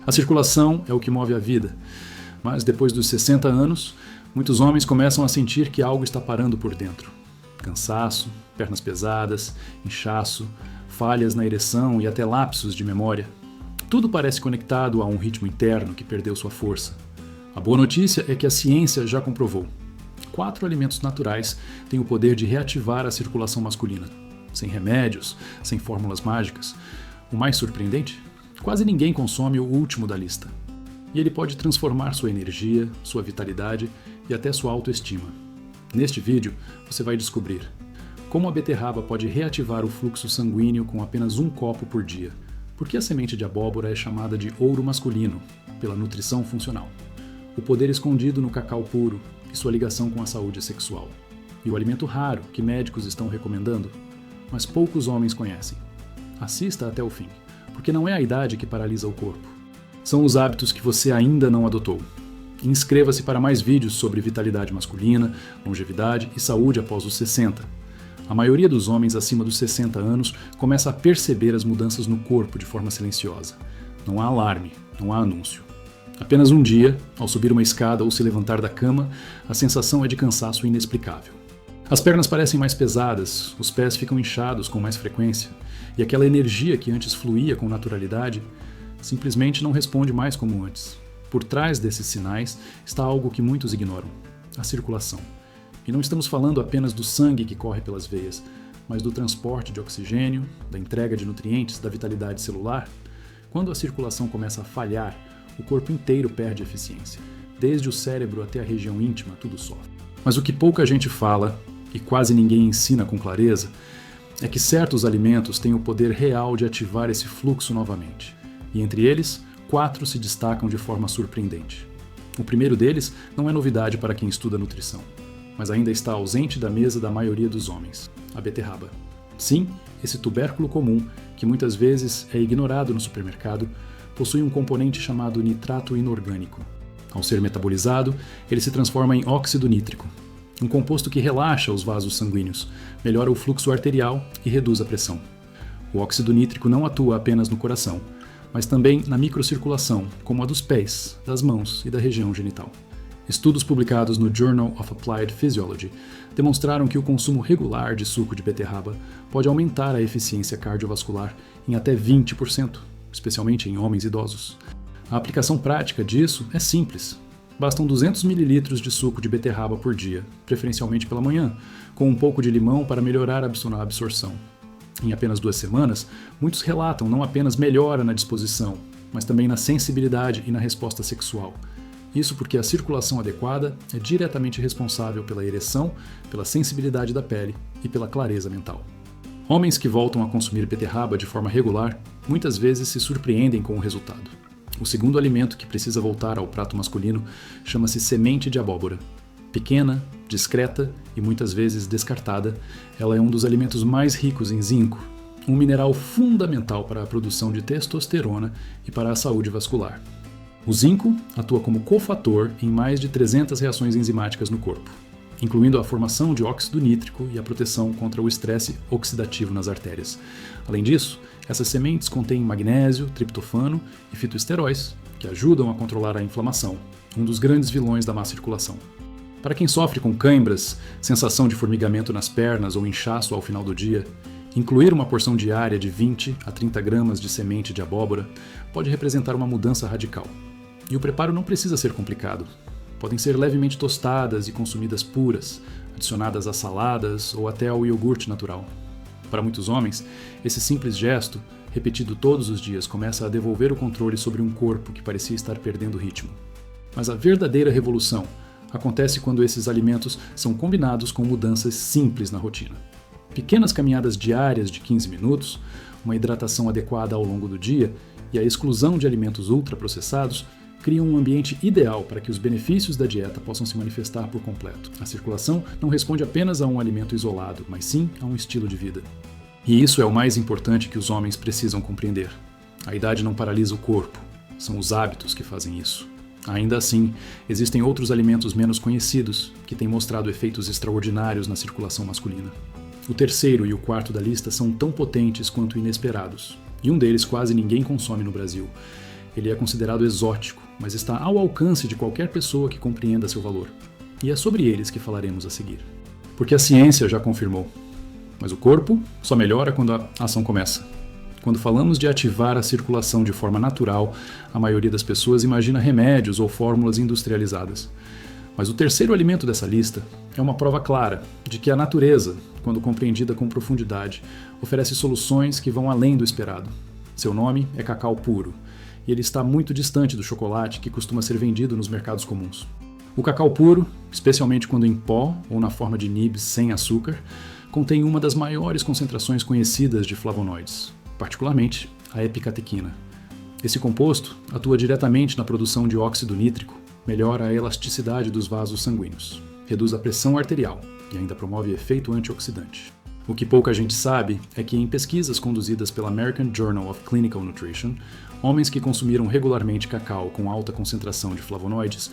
A circulação é o que move a vida, mas depois dos 60 anos, muitos homens começam a sentir que algo está parando por dentro. Cansaço, pernas pesadas, inchaço, falhas na ereção e até lapsos de memória. Tudo parece conectado a um ritmo interno que perdeu sua força. A boa notícia é que a ciência já comprovou. 4 alimentos naturais têm o poder de reativar a circulação masculina. Sem remédios, sem fórmulas mágicas. O mais surpreendente? Quase ninguém consome o último da lista. E ele pode transformar sua energia, sua vitalidade e até sua autoestima. Neste vídeo, você vai descobrir como a beterraba pode reativar o fluxo sanguíneo com apenas 1 copo por dia. Por que a semente de abóbora é chamada de ouro masculino, pela nutrição funcional? O poder escondido no cacau puro e sua ligação com a saúde sexual. E o alimento raro que médicos estão recomendando, mas poucos homens conhecem. Assista até o fim, porque não é a idade que paralisa o corpo. São os hábitos que você ainda não adotou. Inscreva-se para mais vídeos sobre vitalidade masculina, longevidade e saúde após os 60. A maioria dos homens acima dos 60 anos começa a perceber as mudanças no corpo de forma silenciosa. Não há alarme, não há anúncio. Apenas um dia, ao subir uma escada ou se levantar da cama, a sensação é de cansaço inexplicável. As pernas parecem mais pesadas, os pés ficam inchados com mais frequência, e aquela energia que antes fluía com naturalidade simplesmente não responde mais como antes. Por trás desses sinais está algo que muitos ignoram: a circulação. E não estamos falando apenas do sangue que corre pelas veias, mas do transporte de oxigênio, da entrega de nutrientes, da vitalidade celular. Quando a circulação começa a falhar, o corpo inteiro perde eficiência. Desde o cérebro até a região íntima, tudo sofre. Mas o que pouca gente fala, e quase ninguém ensina com clareza, é que certos alimentos têm o poder real de ativar esse fluxo novamente. E entre eles, 4 se destacam de forma surpreendente. O primeiro deles não é novidade para quem estuda nutrição, mas ainda está ausente da mesa da maioria dos homens: a beterraba. Sim, esse tubérculo comum, que muitas vezes é ignorado no supermercado, possui um componente chamado nitrato inorgânico. Ao ser metabolizado, ele se transforma em óxido nítrico, um composto que relaxa os vasos sanguíneos, melhora o fluxo arterial e reduz a pressão. O óxido nítrico não atua apenas no coração, mas também na microcirculação, como a dos pés, das mãos e da região genital. Estudos publicados no Journal of Applied Physiology demonstraram que o consumo regular de suco de beterraba pode aumentar a eficiência cardiovascular em até 20%. Especialmente em homens idosos. A aplicação prática disso é simples. Bastam 200 ml de suco de beterraba por dia, preferencialmente pela manhã, com um pouco de limão para melhorar a absorção. Em apenas 2 semanas, muitos relatam não apenas melhora na disposição, mas também na sensibilidade e na resposta sexual. Isso porque a circulação adequada é diretamente responsável pela ereção, pela sensibilidade da pele e pela clareza mental. Homens que voltam a consumir beterraba de forma regular muitas vezes se surpreendem com o resultado. O segundo alimento que precisa voltar ao prato masculino chama-se semente de abóbora. Pequena, discreta e muitas vezes descartada, ela é um dos alimentos mais ricos em zinco, um mineral fundamental para a produção de testosterona e para a saúde vascular. O zinco atua como cofator em mais de 300 reações enzimáticas no corpo, incluindo a formação de óxido nítrico e a proteção contra o estresse oxidativo nas artérias. Além disso, essas sementes contêm magnésio, triptofano e fitoesteróis, que ajudam a controlar a inflamação, um dos grandes vilões da má circulação. Para quem sofre com cãibras, sensação de formigamento nas pernas ou inchaço ao final do dia, incluir uma porção diária de 20 a 30 gramas de semente de abóbora pode representar uma mudança radical. E o preparo não precisa ser complicado. Podem ser levemente tostadas e consumidas puras, adicionadas a saladas ou até ao iogurte natural. Para muitos homens, esse simples gesto, repetido todos os dias, começa a devolver o controle sobre um corpo que parecia estar perdendo o ritmo. Mas a verdadeira revolução acontece quando esses alimentos são combinados com mudanças simples na rotina. Pequenas caminhadas diárias de 15 minutos, uma hidratação adequada ao longo do dia e a exclusão de alimentos ultraprocessados criam um ambiente ideal para que os benefícios da dieta possam se manifestar por completo. A circulação não responde apenas a um alimento isolado, mas sim a um estilo de vida. E isso é o mais importante que os homens precisam compreender. A idade não paralisa o corpo, são os hábitos que fazem isso. Ainda assim, existem outros alimentos menos conhecidos que têm mostrado efeitos extraordinários na circulação masculina. O terceiro e o quarto da lista são tão potentes quanto inesperados, e um deles quase ninguém consome no Brasil. Ele é considerado exótico, mas está ao alcance de qualquer pessoa que compreenda seu valor. E é sobre eles que falaremos a seguir. Porque a ciência já confirmou. Mas o corpo só melhora quando a ação começa. Quando falamos de ativar a circulação de forma natural, a maioria das pessoas imagina remédios ou fórmulas industrializadas. Mas o terceiro alimento dessa lista é uma prova clara de que a natureza, quando compreendida com profundidade, oferece soluções que vão além do esperado. Seu nome é cacau puro, e ele está muito distante do chocolate que costuma ser vendido nos mercados comuns. O cacau puro, especialmente quando em pó ou na forma de nibs sem açúcar, contém uma das maiores concentrações conhecidas de flavonoides, particularmente a epicatequina. Esse composto atua diretamente na produção de óxido nítrico, melhora a elasticidade dos vasos sanguíneos, reduz a pressão arterial e ainda promove efeito antioxidante. O que pouca gente sabe é que em pesquisas conduzidas pela American Journal of Clinical Nutrition, homens que consumiram regularmente cacau com alta concentração de flavonoides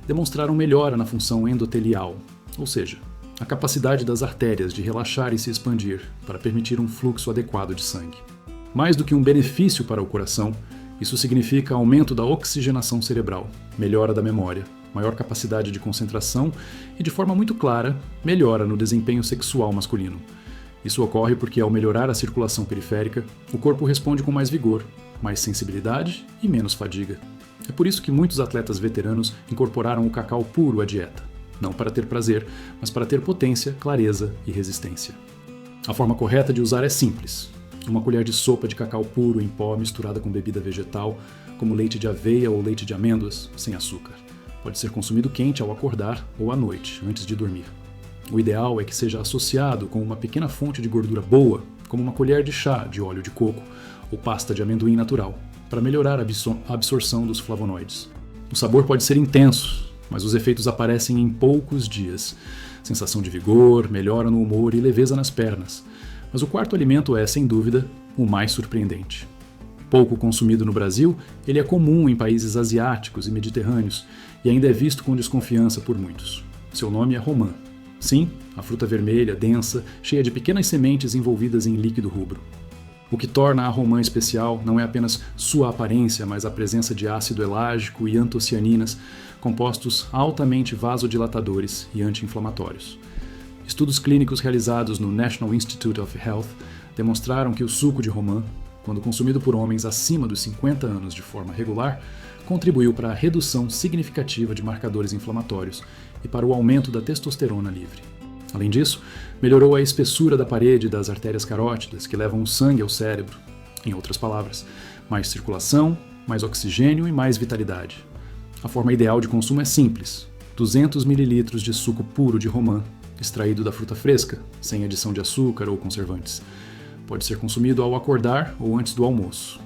demonstraram melhora na função endotelial, ou seja, a capacidade das artérias de relaxar e se expandir para permitir um fluxo adequado de sangue. Mais do que um benefício para o coração, isso significa aumento da oxigenação cerebral, melhora da memória, maior capacidade de concentração e, de forma muito clara, melhora no desempenho sexual masculino. Isso ocorre porque, ao melhorar a circulação periférica, o corpo responde com mais vigor, mais sensibilidade e menos fadiga. É por isso que muitos atletas veteranos incorporaram o cacau puro à dieta, não para ter prazer, mas para ter potência, clareza e resistência. A forma correta de usar é simples. Uma colher de sopa de cacau puro em pó misturada com bebida vegetal, como leite de aveia ou leite de amêndoas, sem açúcar. Pode ser consumido quente ao acordar ou à noite, antes de dormir. O ideal é que seja associado com uma pequena fonte de gordura boa, como uma colher de chá de óleo de coco ou pasta de amendoim natural, para melhorar a absorção dos flavonoides. O sabor pode ser intenso, mas os efeitos aparecem em poucos dias. Sensação de vigor, melhora no humor e leveza nas pernas. Mas o quarto alimento é, sem dúvida, o mais surpreendente. Pouco consumido no Brasil, ele é comum em países asiáticos e mediterrâneos e ainda é visto com desconfiança por muitos. Seu nome é romã. Sim, a fruta vermelha, densa, cheia de pequenas sementes envolvidas em líquido rubro. O que torna a romã especial não é apenas sua aparência, mas a presença de ácido elágico e antocianinas, compostos altamente vasodilatadores e anti-inflamatórios. Estudos clínicos realizados no National Institute of Health demonstraram que o suco de romã, quando consumido por homens acima dos 50 anos de forma regular, contribuiu para a redução significativa de marcadores inflamatórios e para o aumento da testosterona livre. Além disso, melhorou a espessura da parede das artérias carótidas que levam o sangue ao cérebro. Em outras palavras, mais circulação, mais oxigênio e mais vitalidade. A forma ideal de consumo é simples: 200 ml de suco puro de romã, extraído da fruta fresca, sem adição de açúcar ou conservantes. Pode ser consumido ao acordar ou antes do almoço.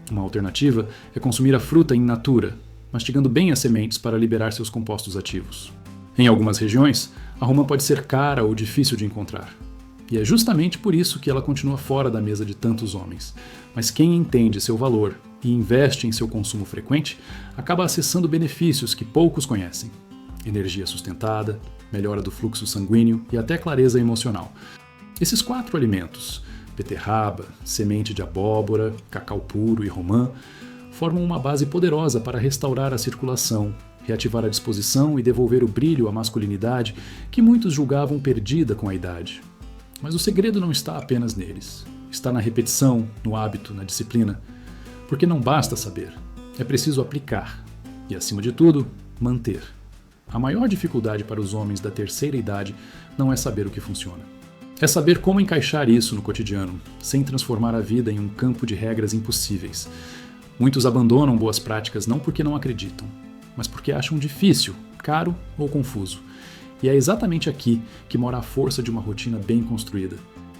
Uma alternativa é consumir a fruta in natura, mastigando bem as sementes para liberar seus compostos ativos. Em algumas regiões, a romã pode ser cara ou difícil de encontrar. E é justamente por isso que ela continua fora da mesa de tantos homens. Mas quem entende seu valor e investe em seu consumo frequente, acaba acessando benefícios que poucos conhecem. Energia sustentada, melhora do fluxo sanguíneo e até clareza emocional. Esses 4 alimentos, beterraba, semente de abóbora, cacau puro e romã, formam uma base poderosa para restaurar a circulação, reativar a disposição e devolver o brilho à masculinidade que muitos julgavam perdida com a idade. Mas o segredo não está apenas neles. Está na repetição, no hábito, na disciplina. Porque não basta saber, é preciso aplicar. E, acima de tudo, manter. A maior dificuldade para os homens da terceira idade não é saber o que funciona. É saber como encaixar isso no cotidiano, sem transformar a vida em um campo de regras impossíveis. Muitos abandonam boas práticas não porque não acreditam, mas porque acham difícil, caro ou confuso. E é exatamente aqui que mora a força de uma rotina bem construída.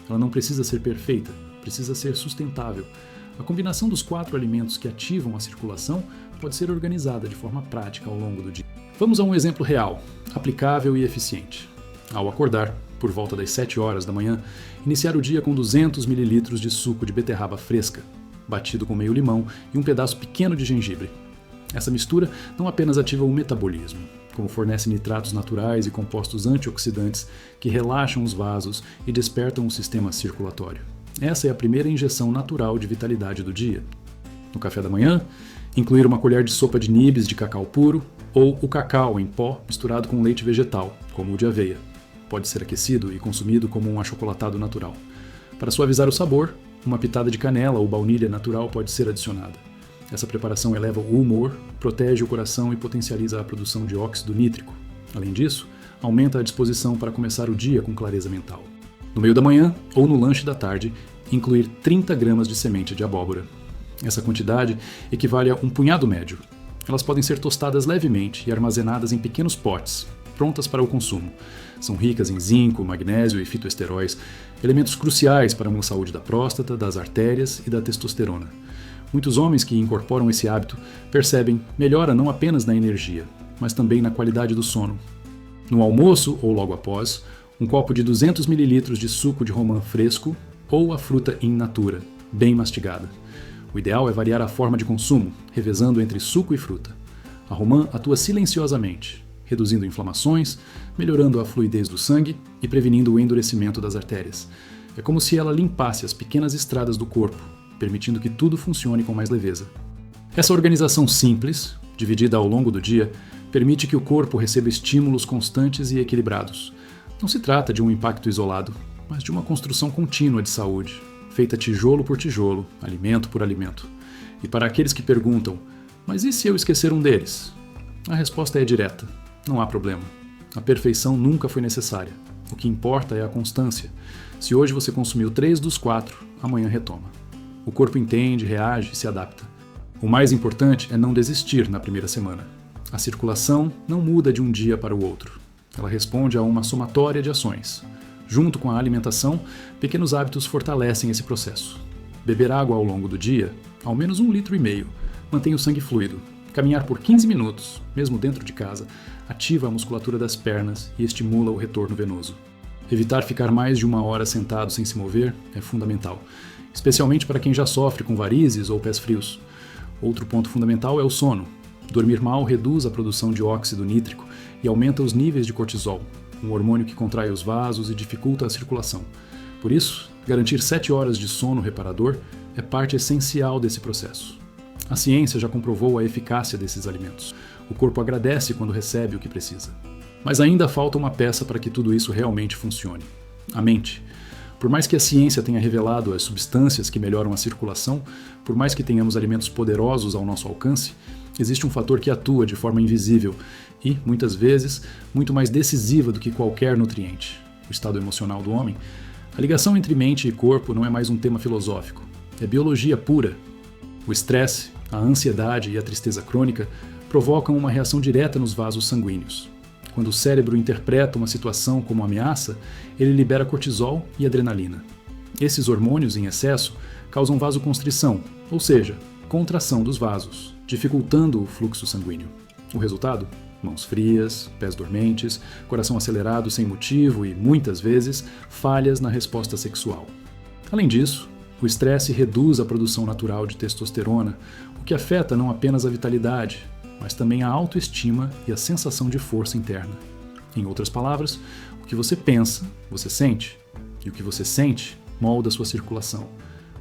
Ela não precisa ser perfeita, precisa ser sustentável. A combinação dos 4 alimentos que ativam a circulação pode ser organizada de forma prática ao longo do dia. Vamos a um exemplo real, aplicável e eficiente. Ao acordar, por volta das 7 horas da manhã, iniciar o dia com 200 ml de suco de beterraba fresca, batido com meio limão e um pedaço pequeno de gengibre. Essa mistura não apenas ativa o metabolismo, como fornece nitratos naturais e compostos antioxidantes que relaxam os vasos e despertam o sistema circulatório. Essa é a primeira injeção natural de vitalidade do dia. No café da manhã, incluir uma colher de sopa de nibs de cacau puro ou o cacau em pó misturado com leite vegetal, como o de aveia. Pode ser aquecido e consumido como um achocolatado natural. Para suavizar o sabor, uma pitada de canela ou baunilha natural pode ser adicionada. Essa preparação eleva o humor, protege o coração e potencializa a produção de óxido nítrico. Além disso, aumenta a disposição para começar o dia com clareza mental. No meio da manhã ou no lanche da tarde, incluir 30 gramas de semente de abóbora. Essa quantidade equivale a um punhado médio. Elas podem ser tostadas levemente e armazenadas em pequenos potes, prontas para o consumo. São ricas em zinco, magnésio e fitoesteróis, elementos cruciais para uma saúde da próstata, das artérias e da testosterona. Muitos homens que incorporam esse hábito percebem melhora não apenas na energia, mas também na qualidade do sono. No almoço ou logo após, um copo de 200 ml de suco de romã fresco ou a fruta in natura, bem mastigada. O ideal é variar a forma de consumo, revezando entre suco e fruta. A romã atua silenciosamente, reduzindo inflamações, melhorando a fluidez do sangue e prevenindo o endurecimento das artérias. É como se ela limpasse as pequenas estradas do corpo, permitindo que tudo funcione com mais leveza. Essa organização simples, dividida ao longo do dia, permite que o corpo receba estímulos constantes e equilibrados. Não se trata de um impacto isolado, mas de uma construção contínua de saúde, feita tijolo por tijolo, alimento por alimento. E para aqueles que perguntam, mas e se eu esquecer um deles? A resposta é direta, não há problema. A perfeição nunca foi necessária. O que importa é a constância. Se hoje você consumiu 3 dos 4, amanhã retoma. O corpo entende, reage e se adapta. O mais importante é não desistir na primeira semana. A circulação não muda de um dia para o outro. Ela responde a uma somatória de ações. Junto com a alimentação, pequenos hábitos fortalecem esse processo. Beber água ao longo do dia, ao menos 1,5 litros, mantém o sangue fluido. Caminhar por 15 minutos, mesmo dentro de casa, ativa a musculatura das pernas e estimula o retorno venoso. Evitar ficar mais de 1 hora sentado sem se mover é fundamental, especialmente para quem já sofre com varizes ou pés frios. Outro ponto fundamental é o sono. Dormir mal reduz a produção de óxido nítrico e aumenta os níveis de cortisol, um hormônio que contrai os vasos e dificulta a circulação. Por isso, garantir 7 horas de sono reparador é parte essencial desse processo. A ciência já comprovou a eficácia desses alimentos. O corpo agradece quando recebe o que precisa. Mas ainda falta uma peça para que tudo isso realmente funcione: a mente. Por mais que a ciência tenha revelado as substâncias que melhoram a circulação, por mais que tenhamos alimentos poderosos ao nosso alcance, existe um fator que atua de forma invisível e, muitas vezes, muito mais decisiva do que qualquer nutriente: o estado emocional do homem. A ligação entre mente e corpo não é mais um tema filosófico, é biologia pura. O estresse, a ansiedade e a tristeza crônica provocam uma reação direta nos vasos sanguíneos. Quando o cérebro interpreta uma situação como ameaça, ele libera cortisol e adrenalina. Esses hormônios em excesso causam vasoconstrição, ou seja, contração dos vasos, dificultando o fluxo sanguíneo. O resultado? Mãos frias, pés dormentes, coração acelerado sem motivo e, muitas vezes, falhas na resposta sexual. Além disso, o estresse reduz a produção natural de testosterona, o que afeta não apenas a vitalidade, mas também a autoestima e a sensação de força interna. Em outras palavras, o que você pensa, você sente, e o que você sente molda sua circulação.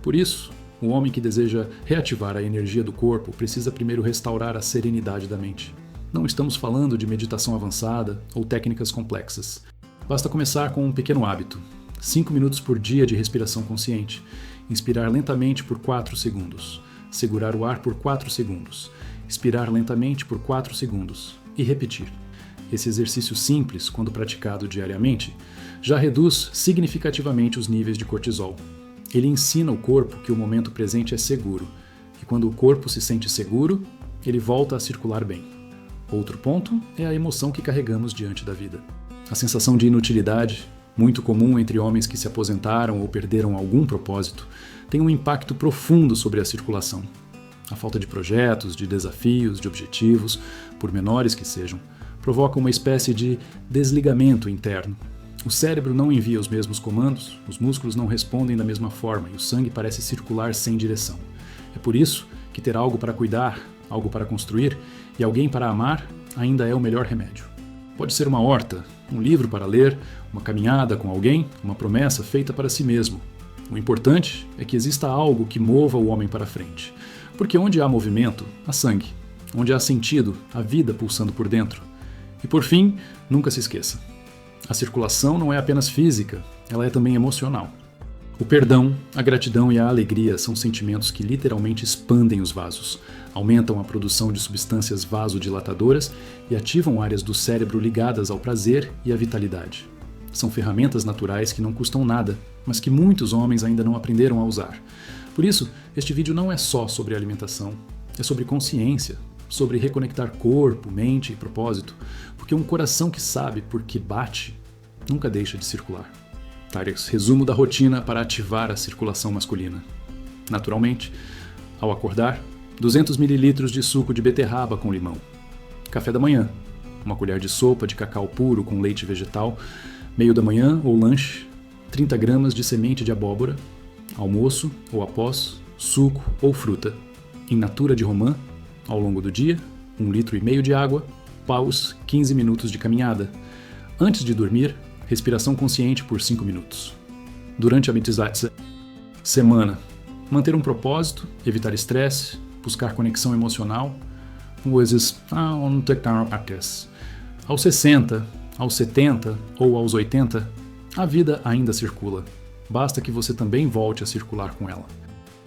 Por isso, o homem que deseja reativar a energia do corpo precisa primeiro restaurar a serenidade da mente. Não estamos falando de meditação avançada ou técnicas complexas. Basta começar com um pequeno hábito: 5 minutos por dia de respiração consciente. Inspirar lentamente por 4 segundos. Segurar o ar por 4 segundos. Expirar lentamente por 4 segundos. E repetir. Esse exercício simples, quando praticado diariamente, já reduz significativamente os níveis de cortisol. Ele ensina o corpo que o momento presente é seguro. E quando o corpo se sente seguro, ele volta a circular bem. Outro ponto é a emoção que carregamos diante da vida. A sensação de inutilidade, muito comum entre homens que se aposentaram ou perderam algum propósito, tem um impacto profundo sobre a circulação. A falta de projetos, de desafios, de objetivos, por menores que sejam, provoca uma espécie de desligamento interno. O cérebro não envia os mesmos comandos, os músculos não respondem da mesma forma e o sangue parece circular sem direção. É por isso que ter algo para cuidar, algo para construir e alguém para amar ainda é o melhor remédio. Pode ser uma horta, um livro para ler, uma caminhada com alguém, uma promessa feita para si mesmo. O importante é que exista algo que mova o homem para frente. Porque onde há movimento, há sangue. Onde há sentido, há vida pulsando por dentro. E por fim, nunca se esqueça: a circulação não é apenas física, ela é também emocional. O perdão, a gratidão e a alegria são sentimentos que literalmente expandem os vasos, aumentam a produção de substâncias vasodilatadoras e ativam áreas do cérebro ligadas ao prazer e à vitalidade. São ferramentas naturais que não custam nada, mas que muitos homens ainda não aprenderam a usar. Por isso, este vídeo não é só sobre alimentação, é sobre consciência, sobre reconectar corpo, mente e propósito, porque um coração que sabe por que bate nunca deixa de circular. Tareks, resumo da rotina para ativar a circulação masculina. Naturalmente, ao acordar, 200 ml de suco de beterraba com limão. Café da manhã, uma colher de sopa de cacau puro com leite vegetal. Meio da manhã ou lanche, 30 gramas de semente de abóbora. Almoço ou após, suco ou fruta. In natura de romã, ao longo do dia, 1,5 litro de água. Paus, 15 minutos de caminhada. Antes de dormir, respiração consciente por 5 minutos. Durante a mitzvah semana, manter um propósito, evitar estresse, buscar conexão emocional. Aos 60, aos 70 ou aos 80, a vida ainda circula. Basta que você também volte a circular com ela.